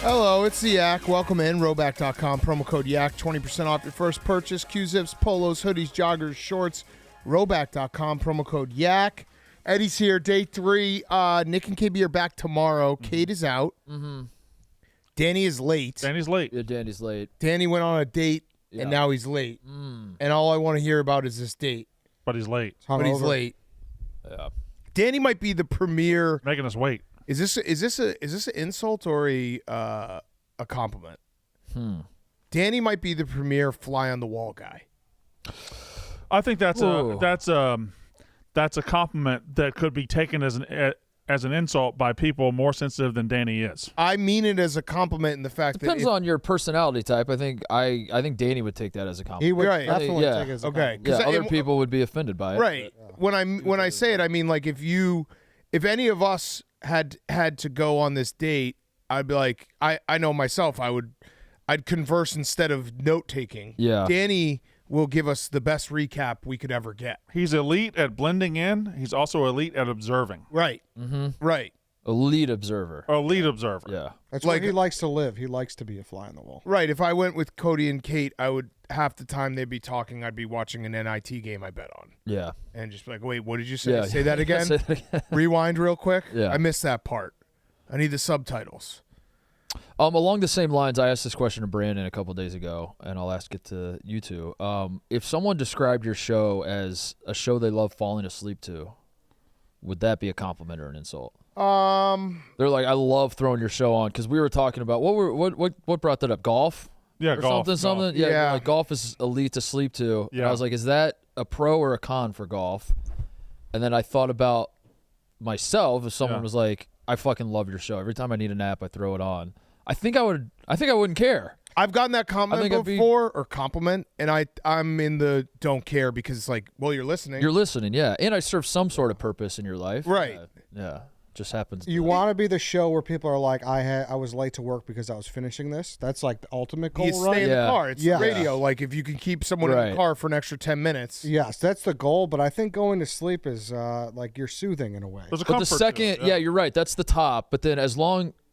Hello, it's the Yak. Welcome in. Roback.com. Promo code Yak. 20% off your first purchase. Q-zips, polos, hoodies, joggers, shorts. Roback.com. Promo code Yak. Eddie's here. Day 3. Nick and KB are back tomorrow. Kate is out. Danny is late. Danny's late. Yeah, Danny's late. Danny went on a date, and now he's late. And all I want to hear about is this date. But he's late. But he's late. Yeah. Danny might be the premier. Making us wait. Is this an insult or a compliment? Danny might be the premier fly on the wall guy. I think that's Whoa. a compliment that could be taken as an insult by people more sensitive than Danny is. I mean it as a compliment in the fact Depends that on your personality type. I think Danny would take that as a compliment. He would Right. definitely Yeah. take it as a Okay. compliment. Yeah, other people would be offended by it. right. When I say it, I mean like if any of us had to go on this date, I'd be like I know myself I'd converse instead of note taking. Yeah. Danny will give us the best recap we could ever get. He's elite at blending in. He's also elite at observing. Right. Right. Elite observer. Elite observer. Yeah. That's Like- where he likes to live. He likes to be a fly on the wall. Right. If I went with Cody and Kate, I would half the time they'd be talking, I'd be watching an NIT game I bet on. Yeah. And just be like, wait, what did you say? Yeah. Say that again. Say that again. Rewind real quick. Yeah. I missed that part. I need the subtitles. Along the same lines, I asked this question to Brandon a couple days ago, and I'll ask it to you two. If someone described your show as a show they love falling asleep to, would that be a compliment or an insult? They're like, I love throwing your show on, because we were talking about what brought that up? Golf? Yeah, Or golf. something. Yeah, Yeah. like golf is elite to sleep to. And Yeah. I was like, is that a pro or a con for golf? And then I thought about myself. If someone Yeah. was like, I fucking love your show. Every time I need a nap, I throw it on. I think I wouldn't care. I've gotten that comment think I'd be- before or compliment, and I'm in the don't care because it's like, well, you're listening. You're listening, yeah. And I serve some sort of purpose in your life. Right. Yeah. Just happens. You want to be the show where people are like, I was late to work because I was finishing this. That's like the ultimate goal, you stay right? in the Yeah. car. It's Yeah. radio. Like if you can keep someone in the Right. car for an extra 10 minutes. Yes, that's the goal. But I think going to sleep is like you're soothing in a way. There's a But the comfort to it, second, yeah, you're right. That's the top. But then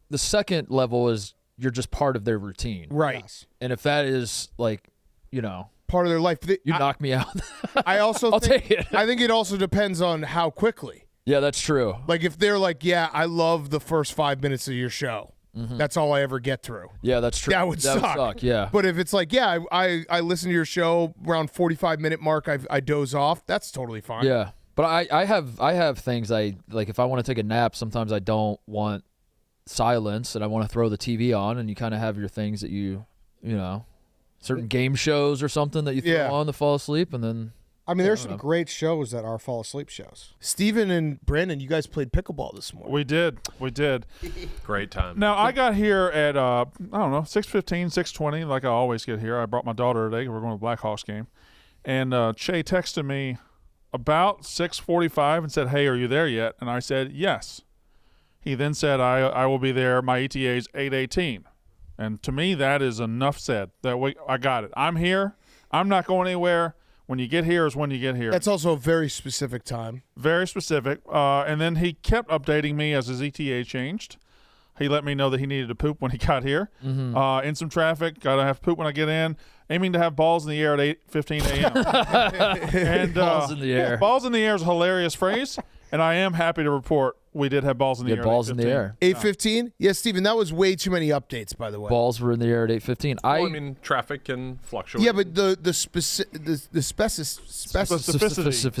the second level is you're just part of their routine. Right. Yes. And if that is like, Part of their life. you knock me out. I also I'll think, take it. I think it also depends on how quickly. Yeah, that's true. Like if they're like, yeah, I love the first 5 minutes of your show. That's all I ever get through. Yeah, that's true. That would suck. Yeah. But if it's like, yeah, I listen to your show around 45-minute mark, I doze off. That's totally fine. Yeah. But I have things I like. If I want to take a nap, sometimes I don't want silence and I want to throw the TV on, and you kind of have your things that you certain game shows or something that you throw Yeah. on to fall asleep, and then I mean, there's some great shows that are fall asleep shows. Steven and Brandon, you guys played pickleball this morning. We did. Great time. Now, I got here at, 6:15, 6:20, like I always get here. I brought my daughter today. We're going to the Blackhawks game. And Che texted me about 6:45 and said, hey, are you there yet? And I said, yes. He then said, I will be there. My ETA is 8:18. And to me, that is enough said. I got it. I'm here. I'm not going anywhere. When you get here is when you get here. That's also a very specific time. Very specific. And then he kept updating me as his ETA changed. He let me know that he needed to poop when he got here. In some traffic, got to have poop when I get in. Aiming to have balls in the air at 8:15 a.m. And balls in the air. Balls in the air is a hilarious phrase, and I am happy to report we did have balls in the Get air. balls in the air. 8:15? Yes, Steven, that was way too many updates, by the way. Balls were in the air at 8:15. Well, I mean, traffic can fluctuate. Yeah, but the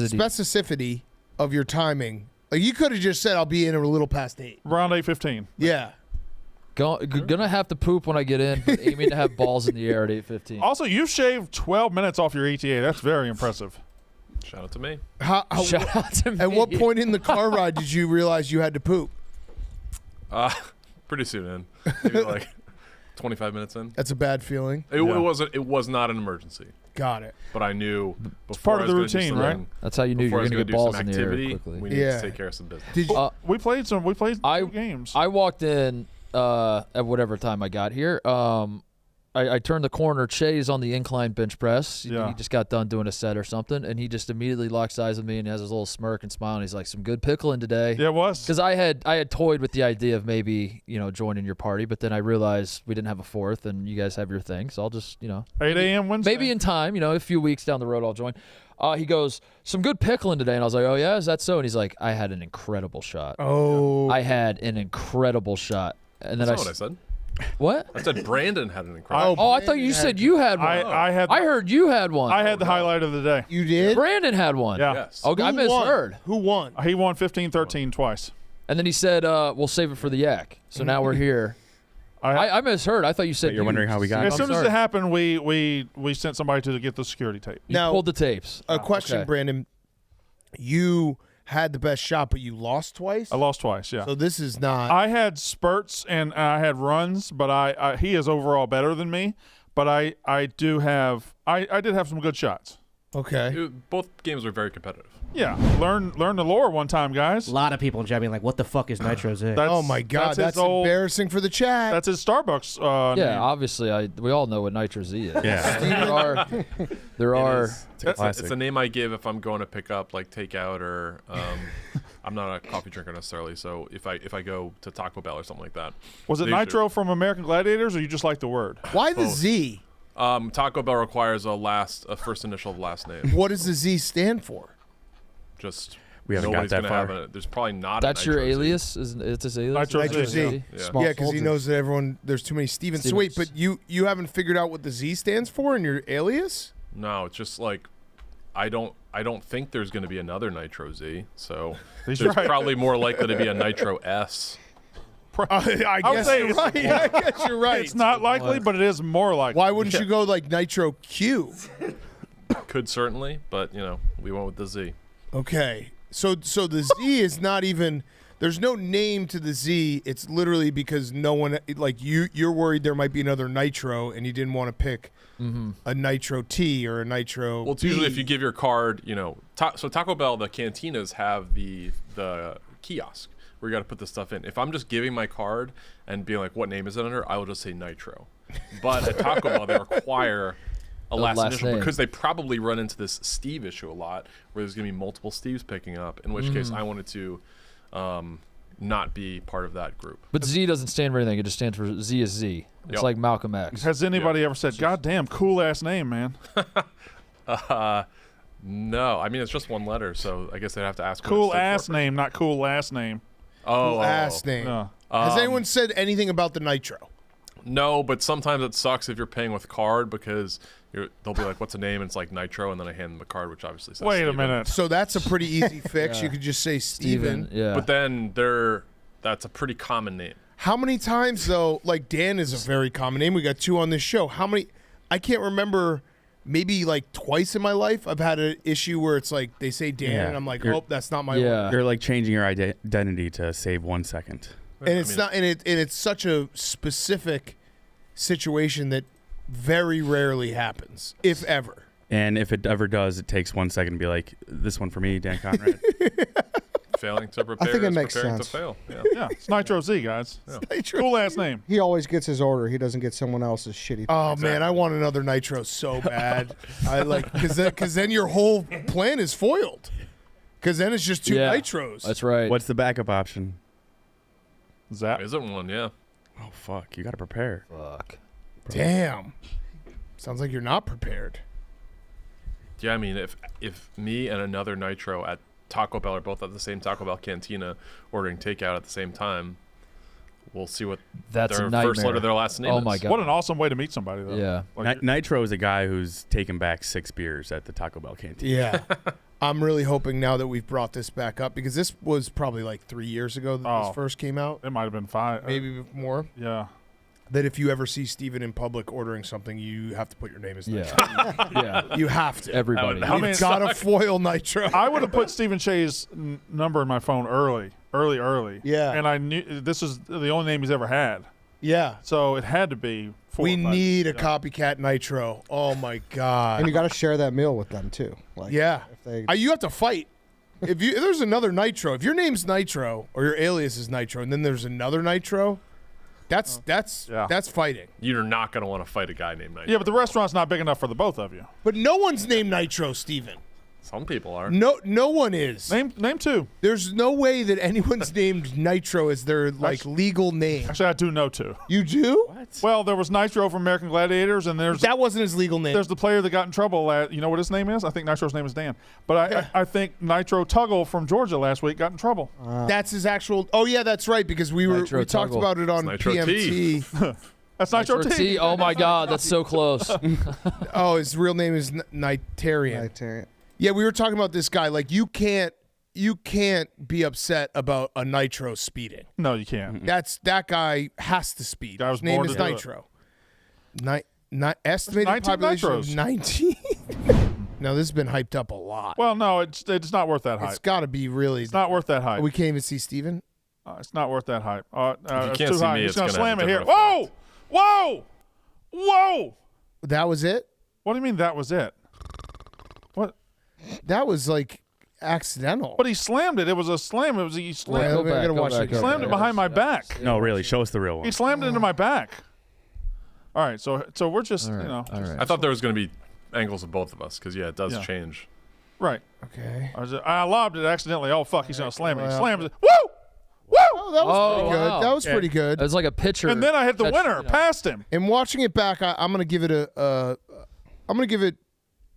specificity of your timing, like you could have just said, I'll be in a little past 8. Around 8:15. Yeah. Gonna have to poop when I get in, but aiming to have balls in the air at 8:15. Also, you shaved 12 minutes off your ETA. That's very impressive. Shout out to me. Shout out to me. At what point in the car ride did you realize you had to poop? Pretty soon in. Maybe like 25 minutes in. That's a bad feeling. It was not an emergency, Got it. but I knew before part I of was the gonna do routine, right? something- That's how you knew you before were I was gonna gonna get do balls some in the air activity, quickly. we needed Yeah. to take care of some business. Did you, We played two games. I walked in at whatever time I got here. I turned the corner. Che's on the incline bench press. Yeah. He just got done doing a set or something, and he just immediately locks eyes with me and has his little smirk and smile. And he's like, "Some good pickling today." Yeah, it was. Because I had toyed with the idea of maybe joining your party, but then I realized we didn't have a fourth, and you guys have your thing, so I'll just 8 a.m. Wednesday. maybe in time, a few weeks down the road I'll join. He goes, "Some good pickling today," and I was like, "Oh yeah, is that so?" And he's like, "I had an incredible shot. Oh, I had an incredible shot." And then That's not what I said. what? I said Brandon had an incredible. Oh, I thought you said you had one. I heard you had one. I had the highlight of the day. you did? Brandon had one. Yeah. Yes. Okay, I Who misheard. won? Who won? He won 15-13 twice. And then he said, "We'll save it for the yak." So now we're here. I misheard. I thought you said But you're wondering how we got As I'm soon as sorry. it happened, we sent somebody to get the security tape. You Now, pulled the tapes. a question, okay. Brandon. You had the best shot, but you lost twice. I lost twice. Yeah. So this is not. I had spurts and I had runs, but he is overall better than me. But I did have some good shots. Okay. Both games were very competitive. Yeah, learn the lore one time, guys. A lot of people in chat being like, "What the fuck is Nitro Z?" That's- Oh my God, that's his old- embarrassing for the chat. That's his Starbucks. Yeah, name. obviously, we all know what Nitro Z is. Yeah. there are. It's a classic. It's a name I give if I'm going to pick up like takeout or I'm not a coffee drinker necessarily. So if I go to Taco Bell or something like that. Was it They Nitro from American Gladiators, or you just like the word? Why the Z? Taco Bell requires a first initial of last name. What does the Z stand for? Just We haven't got nobody's that gonna far. have there's probably not. That's a your Nitro Z. alias? It's his alias? Nitro Z. Yeah. Small Yeah, because he soldiers. knows that there's too many Steven. So wait, but you haven't figured out what the Z stands for in your alias? No, it's just like I don't think there's going to be another Nitro Z. So He's there's right. probably more likely to be a Nitro S. I would guess say you're it's- right. I guess you're right. It's not likely, but it is more likely. Why wouldn't you go like Nitro Q? Could certainly, but we went with the Z. Okay. So the Z is not even. There's no name to the Z. It's literally because no one like you're worried there might be another Nitro and you didn't want to pick a Nitro T or a Nitro. Well, it's usually if you give your card, so Taco Bell, the cantinas have the kiosk where you got to put the stuff in. If I'm just giving my card and being like, what name is it under? I will just say Nitro. But at Taco Bell, they require a last initial name. because they probably run into this Steve issue a lot where there's going to be multiple Steves picking up, in which case I wanted to not be part of that group. But Z doesn't stand for anything. It just stands for Z is Z. It's Yep. like Malcolm X. Has anybody ever said, "God damn, cool ass name, man"? No, I mean, it's just one letter, so I guess they'd have to ask. what it Cool stood ass for. name, not cool last name. Oh, last name. No. Has anyone said anything about the Nitro? No, but sometimes it sucks if you're paying with card because they'll be like, "What's a name?" And it's like Nitro, and then I hand them the card, which obviously says Wait a Steven. minute. So that's a pretty easy fix. You could just say Steven. Yeah. But then that's a pretty common name. How many times though? Like Dan is a very common name. We got two on this show. How many? I can't remember. Maybe like twice in my life, I've had an issue where it's like they say Dan, Yeah. and I'm like, You're- oh, that's not my Yeah. one. You're like changing your identity to save 1 second. And it's not, and it's such a specific situation that very rarely happens, if ever. And if it ever does, it takes 1 second to be like, this one for me, Dan Conrad. Failing to prepare think it is makes preparing sense. to fail. Yeah. Yeah, it's Nitro Z, guys. Nitro. Cool ass name. He always gets his order. He doesn't get someone else's shitty. Oh man, I want another Nitro so bad. I like because then your whole plan is foiled. Because then it's just two Yeah. Nitros. That's right. What's the backup option? Zap. Isn't one? Yeah. Oh, fuck. You got to prepare. Fuck. Damn. Sounds like you're not prepared. Yeah, I mean, if me and another Nitro at Taco Bell are both at the same Taco Bell cantina ordering takeout at the same time, we'll see what That's their a nightmare. first letter of their last name Oh is. my God. What an awesome way to meet somebody, though. Yeah. Like, Nitro is a guy who's taken back 6 beers at the Taco Bell canteen. Yeah. I'm really hoping now that we've brought this back up because this was probably like 3 years ago that Oh. this first came out, it might have been 5. maybe more. Yeah. That if you ever see Steven in public ordering something, you have to put your name as Nitro. Yeah. yeah. You have to. Everybody. I mean, You've got to foil Nitro. I would have put Stephen Che's number in my phone early. Yeah. And I knew this is the only name he's ever had. Yeah. So it had to be 4 We or 5. need a copycat Nitro. Oh my God. And you got to share that meal with them too. Like, Yeah. if they, You have to fight. If there's another Nitro, if your name's Nitro or your alias is Nitro, and then there's another Nitro, That's fighting. You're not going to want to fight a guy named Nitro. Yeah, but the restaurant's not big enough for the both of you. But no one's named Nitro, Steven. Some people are. No one is. Name two. There's no way that anyone's named Nitro as their legal name. Actually, I do know two. You do? What? Well, there was Nitro from American Gladiators, and That wasn't his legal name. there's the player that got in trouble. You know what his name is? I think Nitro's name is Dan. But I think Nitro Tuggle from Georgia last week got in trouble. That's his actual. Oh yeah, that's right. Because we Nitro talked Tuggle. about it on Nitro PMT. That's Nitro T. Oh my God, that's so close. Oh, his real name is Nitarian. Yeah, we were talking about this guy. Like you can't be upset about a Nitro speeding. No, you can't. That guy has to speed. Guy was His name born is to do it. Nitro. Estimated 19 population of Nitros. 19. Now this has been hyped up a lot. Well, no, it's not worth that hype. It's got to be really. It's not worth that hype. We can't even see Steven. It's not worth that hype. It's can't too see high. me, He's it's gonna gonna slam have it a here. different Whoa! That was it. What do you mean that was it? What? That was like accidental. But he slammed it. It was a slam. It was he slammed. Wait, I gotta watch it. He slammed it behind my back. No, really, show us the real He one. slammed it into my back. All right, so we're just All right, you know all right. I thought there was going to be angles of both of us because, yeah, it does Yeah. change. right. Okay. I lobbed it accidentally. Oh fuck, he's gonna slam it. He well. slams it. Woo! Woo! Oh, that was pretty good. wow. That was pretty good. It's like a pitcher. And then I hit the catch, winner you know. past him. And watching it back, I'm gonna give it I'm gonna give it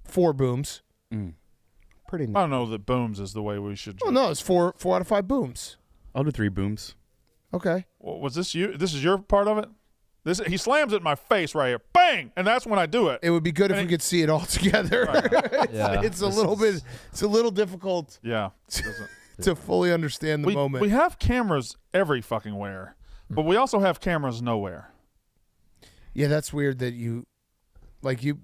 4 booms. Pretty I nice. don't know that booms is the way we should. Oh no, it's 4 out of 5 booms. I'll do 3 booms. Okay. Well, was this you? This is your part of it. He slams it in my face right here, bang, and that's when I do it. It would be good if we could see it all together. Yeah, It's a little difficult Yeah. to fully understand the moment. We have cameras every fucking where, but we also have cameras nowhere. Yeah, that's weird that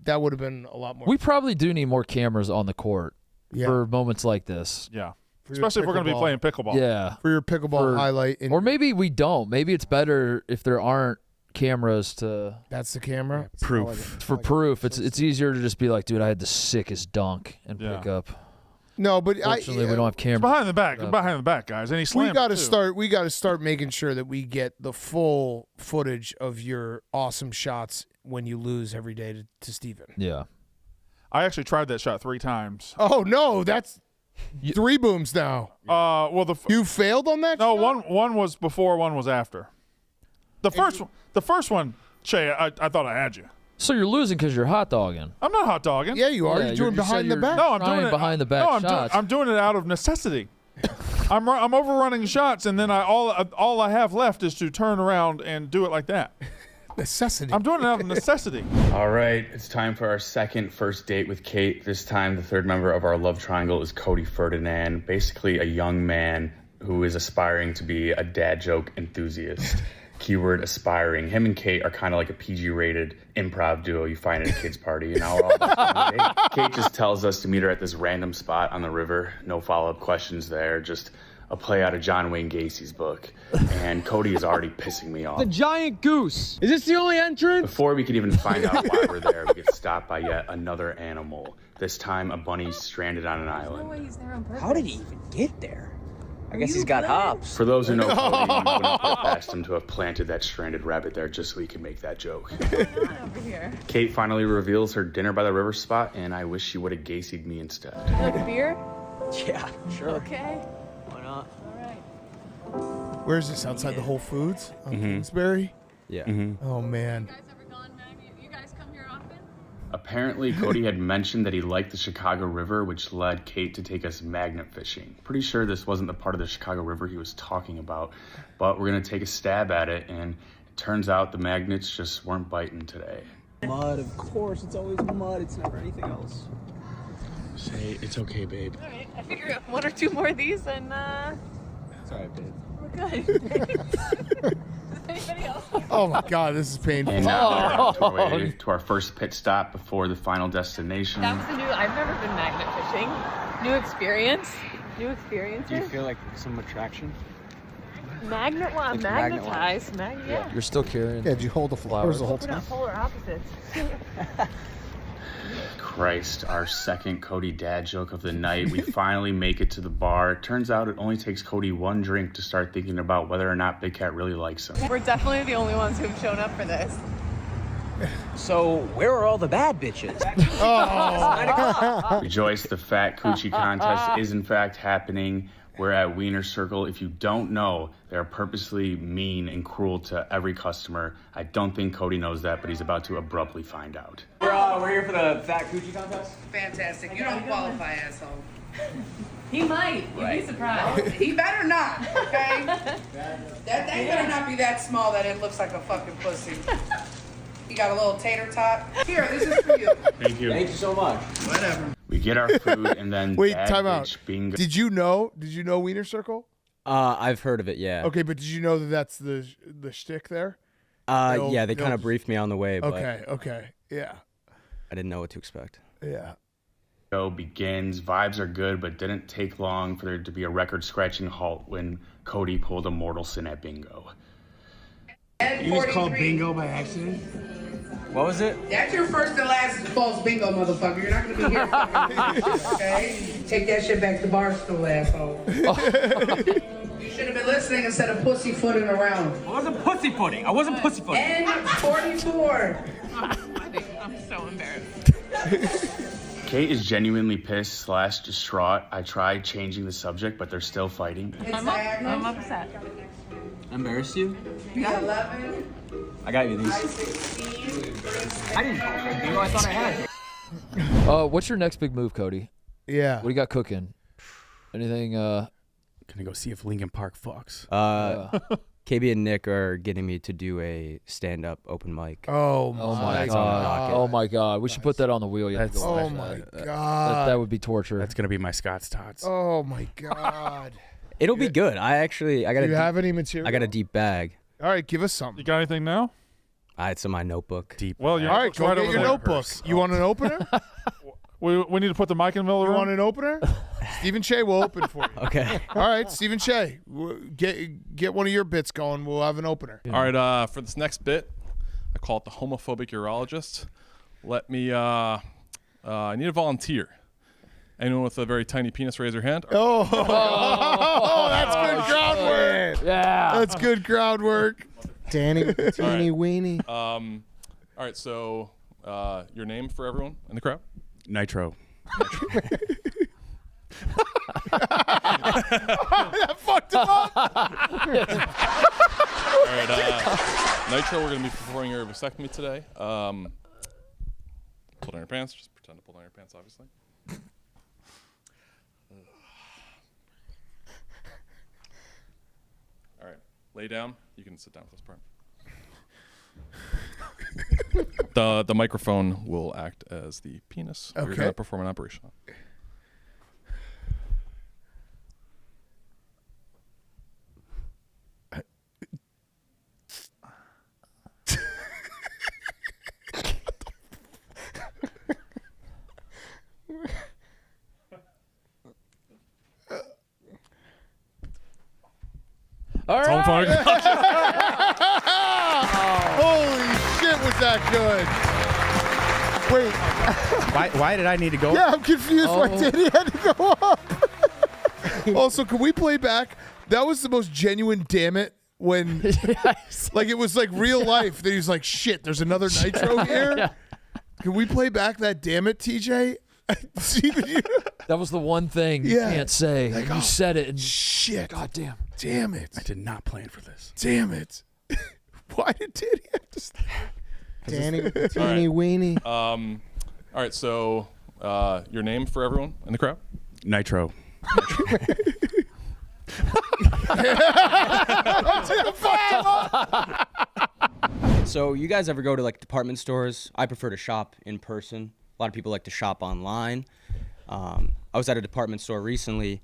that would have been a lot more. We probably do need more cameras on the court Yeah. for moments like this. Yeah. For your Especially if we're going to be pickleball. playing pickleball. Yeah. For your pickleball highlight. Or maybe we don't. Maybe it's better if there aren't cameras to That's the camera. Proof. for proof. It's easier to just be like, dude, I had the sickest dunk and Yeah. pick up. No, but Fortunately, we don't have It's cameras. behind the back. Behind the back, guys. And he slammed we got to it, too. start. We got to start making sure that we get the full footage of your awesome shots when you lose every day to Steven. Yeah. I actually tried that shot 3 times. Oh no, that's 3 booms now. Well, You failed on that. no, shot? one was before, one was after. The first one, Shay, I thought I had you. So you're losing because you're hot dogging. I'm not hot dogging. Yeah, you are. Yeah, you're doing you said behind the you're- back. No, I'm Trying doing it behind the back No, shots. I'm doing it out of necessity. I'm overrunning shots, and then all I have left is to turn around and do it like that. Necessity. I'm doing it out of necessity. All right, it's time for our second first date with Kate. This time, the third member of our love triangle is Cody Ferdinand, basically a young man who is aspiring to be a dad joke enthusiast. Keyword aspiring. Him and Kate are kind of like a PG-rated improv duo you find at a kid's party. And all about date. Kate just tells us to meet her at this random spot on the river. No follow-up questions there. Just a play out of John Wayne Gacy's book. And Cody is already pissing me off. The giant goose. Is this the only entrance? Before we can even find out why we're there, we get stopped by yet another animal. This time, a bunny stranded on an island. How did he even get there? I guess he's got hops. For those who know Cody, you wouldn't put it past him to have planted that stranded rabbit there just so he could make that joke. Kate finally reveals her dinner by the river spot, and I wish she would have Gacy'd me instead. Like a beer? Yeah, sure. Okay. Why not? All right. Where is this? Outside the Whole Foods on Kingsbury? Yeah. Oh man. You guys ever gone magnet? You guys come here often? Apparently, Cody had mentioned that he liked the Chicago River, which led Kate to take us magnet fishing. Pretty sure this wasn't the part of the Chicago River he was talking about, but we're going to take a stab at it, and it turns out the magnets just weren't biting today. Mud, of course. It's always mud. It's never anything else. Say, it's okay, babe. All right. I figure 1 or 2 more of these and It's all right, babe. we're good. Does anybody else? Oh my God, this is painful. And now we're on to our way to our first pit stop before the final destination. That was a new. I've never been magnet fishing. New experience. New experiences. Do you feel like some attraction? Magnet? Well, I'm Like magnet magnetized. Yeah. You're still carrying. Yeah, did you hold the flowers the whole We're time? not polar opposites. Christ, our second Cody dad joke of the night. We finally make it to the bar. Turns out it only takes Cody one drink to start thinking about whether or not Big Cat really likes him. We're definitely the only ones who've shown up for this. So, where are all the bad bitches? Rejoice, the fat coochie contest is in fact happening. We're at Wiener Circle. If you don't know, they're purposely mean and cruel to every customer. I don't think Cody knows that, but he's about to abruptly find out. We're here for the fat coochie contest. Fantastic. You don't qualify, asshole. He might. You'd be surprised. He better not, okay? That thing better not be that small that it looks like a fucking pussy. You got a little tater tot. Here, this is for you. Thank you. Thank you so much. Whatever. We get our food and then Wait, bad time out. bitch bingo. Did you know Wiener Circle? I've heard of it, yeah. Okay, but did you know that that's the shtick there? Yeah, they they'll kind of just- briefed me on the way, but Okay, yeah. I didn't know what to expect. Yeah. Show begins. Vibes are good, but didn't take long for there to be a record-scratching halt when Cody pulled a mortal sin at bingo. You just called bingo by accident? What was it? That's your first and last false bingo, motherfucker. You're not gonna be here fucking okay? Take that shit back to Barstool, asshole. You should have been listening instead of pussyfooting around. I wasn't pussyfooting. I wasn't pussyfooting. And 44. I'm so embarrassed. Kate is genuinely pissed / distraught. I tried changing the subject, but they're still fighting. It's I'm upset. Embarrassed you? You got 11. I got you these. 16. I didn't know. I thought I had. What's your next big move, Cody? Yeah. What do you got cooking? Anything? Gonna go see if Lincoln Park fucks. KB and Nick are getting me to do a stand-up open mic. Oh my my god! Oh my god! We should put that on the wheel. You have to go Oh watch my that. god. That would be torture. That's gonna be my Scott's Tots. Oh my god. It'll be good. I got Do you have any material? I got a deep bag. All right, give us You something. got anything now? It's in my notebook. Deep. Well, your All right, notebook's go right get over your there. notebook. You want an opener? We need to put the mic in the middle of You the want room. an opener? Stephen Che will open for you. Okay. All right, Stephen Che, get one of your bits going. We'll have an opener. All right, for this next bit, I call it the homophobic urologist. Let me, I need a volunteer. Anyone with a very tiny penis, raise your hand. Oh, that's good groundwork. Yeah. That's good groundwork. Danny with the teeny weenie. All right, so your name for everyone in the crowd? Nitro. That fucked him up. All right, Nitro, we're going to be performing your vasectomy today. Pull down your pants. Just pretend to pull down your pants, obviously. All right, lay down. You can sit down for this part. The microphone will act as the penis. We're going Okay. to perform an operation. All right. Holy shit, was that good? Wait, Why did I need to go? yeah, I'm confused why Oh. Danny had to go up. Also, can we play back? That was the most genuine damn it when, like, it was like real life. That he was like, shit, there's another Nitro here. Yeah. Can we play back that damn it, TJ? Steven, you- That was the one thing you Yeah. can't say. Like, you oh, said it. And shit. God damn. Damn it. I did not plan for this. Damn it. Why did Danny have to stay? Danny with the teeny weenie. All right, so your name for everyone in the crowd? Nitro. So you guys ever go to like department stores? I prefer to shop in person. A lot of people like to shop online. I was at a department store recently,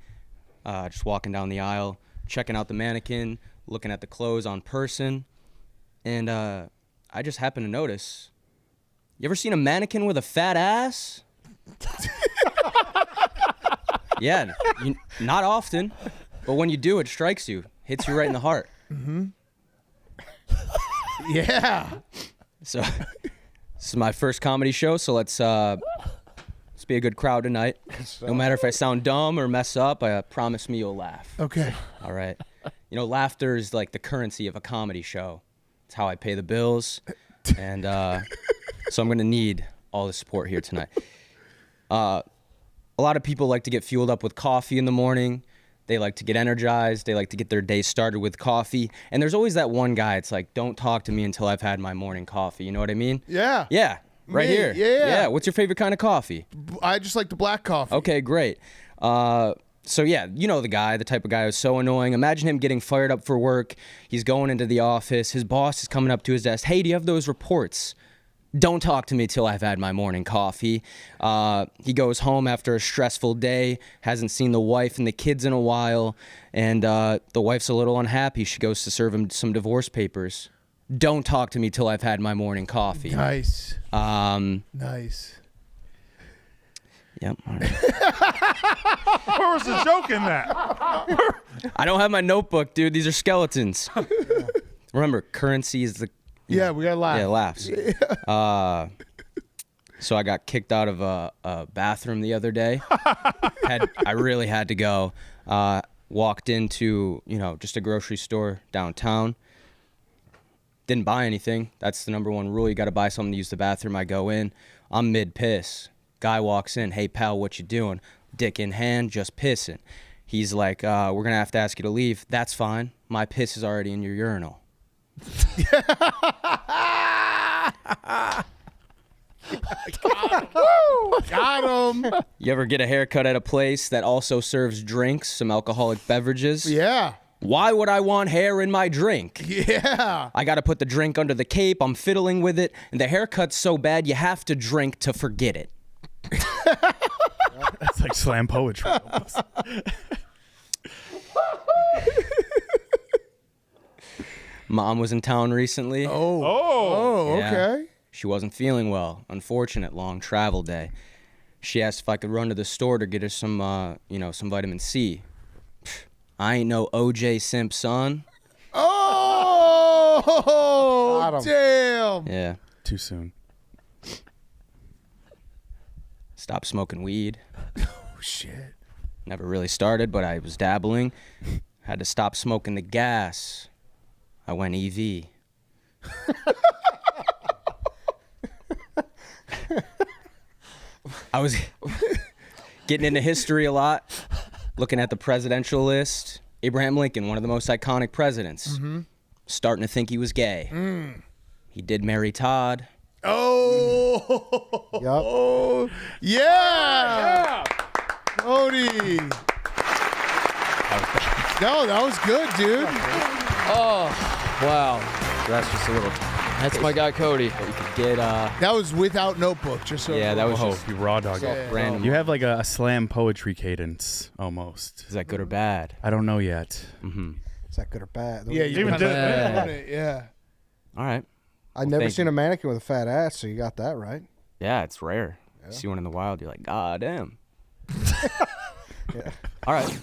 just walking down the aisle, checking out the mannequin, looking at the clothes on person, and I just happened to notice. You ever seen a mannequin with a fat ass? Yeah, not often, but when you do, it strikes you, hits you right in the heart. Yeah. So this is my first comedy show, so let's be a good crowd tonight. No matter if I sound dumb or mess up, promise me you'll laugh. Okay. All right. You know, laughter is like the currency of a comedy show. It's how I pay the bills. And so I'm going to need all the support here tonight. A lot of people like to get fueled up with coffee in the morning. They like to get energized. They like to get their day started with coffee. And there's always that one guy. It's like, don't talk to me until I've had my morning coffee. You know what I mean? Yeah. Yeah. Right Me, here. yeah. What's your favorite kind of coffee? I just like the black coffee. Okay, great. So yeah, you know the guy, the type of guy who's so annoying. Imagine him getting fired up for work. He's going into the office. His boss is coming up to his desk. Hey, do you have those reports? Don't talk to me till I've had my morning coffee. He goes home after a stressful day, hasn't seen the wife and the kids in a while, and the wife's a little unhappy. She goes to serve him some divorce papers. Don't talk to me till I've had my morning coffee. Nice. Nice. Yep. All right. Where was the joke in that? I don't have my notebook, dude. These are skeletons. Remember, currency is the... Yeah, we got to laugh. Yeah, laughs. So I got kicked out of a bathroom the other day. I really had to go. Walked into, just a grocery store downtown. Didn't buy anything. That's the number one rule. You got to buy something to use the bathroom. I go in. I'm mid-piss. Guy walks in. Hey, pal, what you doing? Dick in hand, just pissing. He's like, we're going to have to ask you to leave. That's fine. My piss is already in your urinal. Got him. You ever get a haircut at a place that also serves drinks, some alcoholic beverages? Yeah. Why would I want hair in my drink? Yeah. I got to put the drink under the cape. I'm fiddling with it. And the haircut's so bad, you have to drink to forget it. That's like slam poetry. Almost. Mom was in town recently. Oh, Yeah. okay. She wasn't feeling well. Unfortunate long travel day. She asked if I could run to the store to get her some, some vitamin C. I ain't no OJ Simpson. Oh, damn. Yeah. Too soon. Stopped smoking weed. Oh, shit. Never really started, but I was dabbling. Had to stop smoking the gas. I went EV. I was getting into history a lot, looking at the presidential list. Abraham Lincoln, one of the most iconic presidents. Mm-hmm. Starting to think he was gay. He did marry Todd. Oh. Yup. Yeah. Cody. No, that was good, dude. Oh, wow. So that's just a little. That's my guy, Cody. You could get. That was without notebook, just so. Yeah, that was Oh, just you raw dog. Yeah. random. You have like a slam poetry cadence almost. Is that good or bad? I don't know yet. Mm-hmm. Is that good or bad? Yeah, you Even kinda did- nailed it, yeah. All right. I've never thank seen you. a mannequin with a fat ass, so you got that right. Yeah, it's rare. You see one in the wild, you're like, God damn. Yeah. All right.